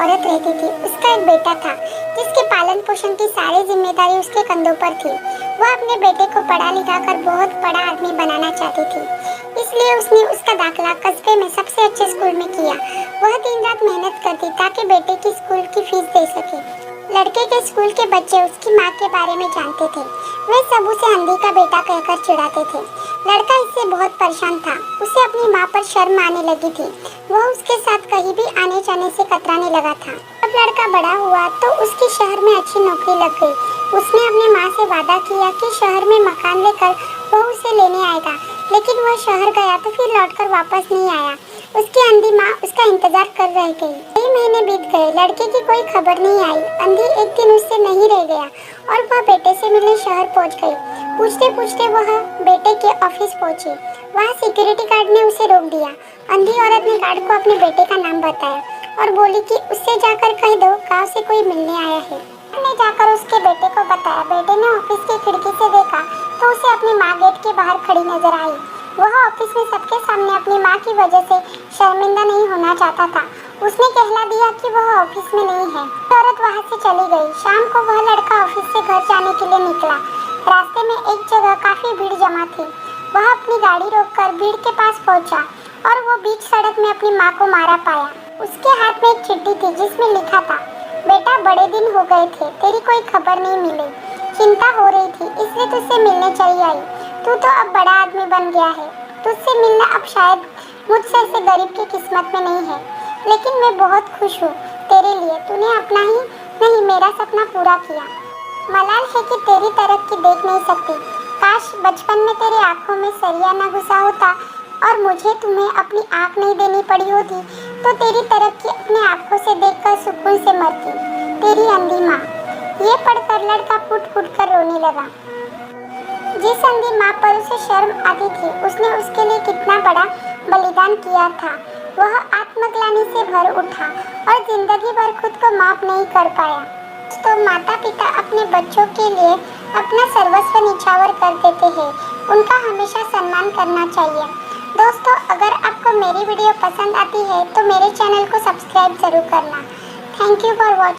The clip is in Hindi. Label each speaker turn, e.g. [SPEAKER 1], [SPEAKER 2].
[SPEAKER 1] औरत रहती थी। उसका एक बेटा था जिसके पालन पोषण की सारी जिम्मेदारी उसके कंधों पर थी। वह अपने बेटे को पढ़ा लिखा कर बहुत बड़ा आदमी बनाना चाहती थी, इसलिए उसने उसका दाखिला कस्बे में सबसे अच्छे स्कूल में किया। वह दिन रात मेहनत करती ताकि बेटे की स्कूल की फीस दे सके। लड़के के स्कूल के बच्चे उसकी माँ के बारे में जानते थे। वे सब उसे अंधी का बेटा कहकर चिढ़ाते थे। लड़का इससे बहुत परेशान था। उसे अपनी माँ पर शर्म आने लगी थी। वह उसके साथ कहीं भी आने जाने से कतराने लगा था। जब लड़का बड़ा हुआ तो उसकी शहर में अच्छी नौकरी लग गई। उसने अपनी माँ से वादा किया कि शहर में मकान लेकर वह उसे लेने आएगा, लेकिन वह शहर गया तो फिर लौटकर वापस नहीं आया। उसकी अंधी माँ उसका इंतजार कर रह गई। कई महीने बीत गए, लड़के की कोई खबर नहीं आई। अंधी एक दिन उससे नहीं रह गया और वह बेटे से मिलने शहर पहुंच गई। पूछते पूछते वह बेटे के ऑफिस पहुंची। वहाँ सिक्योरिटी गार्ड ने उसे रोक दिया। अंधी औरत ने गार्ड को अपने बेटे का नाम बताया और बोली कि उससे जाकर कह दो गाँव से कोई मिलने आया है। ने जाकर उसके बेटे को बताया। बेटे ने ऑफिस की खिड़की से देखा तो उसे अपनी माँ गेट के बाहर खड़ी नजर आई। वह ऑफिस में सबके सामने अपनी माँ की वजह से शर्मिंदा नहीं होना चाहता था। उसने कहला दिया कि वह ऑफिस में नहीं है। औरत वहाँ से चली गई। शाम को वह लड़का ऑफिस से घर जाने के लिए निकला। रास्ते में एक जगह काफी भीड़ जमा थी। वह अपनी गाड़ी रोककर भीड़ के पास पहुंचा और वो बीच सड़क में अपनी माँ को मारा पाया। उसके हाथ में एक चिट्ठी थी जिसमें लिखा था, बेटा बड़े दिन हो गए थे, तेरी कोई खबर नहीं मिली। चिंता हो रही थी इसलिए तुझसे मिलने चली आई। तू तो अब बड़ा आदमी बन गया है। तुझसे मिलना अब शायद मुझसे ऐसे गरीब की किस्मत में नहीं है, लेकिन मैं बहुत खुश हूँ तेरे लिए। तूने अपना ही नहीं मेरा सपना पूरा किया। मलाल है कि तेरी तरक्की देख नहीं सकती। काश बचपन में तेरी आंखों में सरिया न घुसा होता और मुझे तुम्हें अपनी आंख नहीं देनी पड़ी होती तो तेरी तरक्की अपने आंखों से देखकर सुकून से मरती। तेरी अंधी माँ। ये पढ़कर लड़का फुट फुट कर रोने लगा। जिस अंधी माँ पर उसे शर्म आती थी, उसने उसके लिए कितना बड़ा बलिदान किया था। वह आत्मग्लानि से भर उठा और जिंदगी भर खुद को माफ नहीं कर पाया। तो माता पिता अपने बच्चों के लिए अपना सर्वस्व निछावर कर देते हैं। उनका हमेशा सम्मान करना चाहिए। दोस्तों, अगर आपको मेरी वीडियो पसंद आती है तो मेरे चैनल को सब्सक्राइब जरूर करना। Thank you for watching.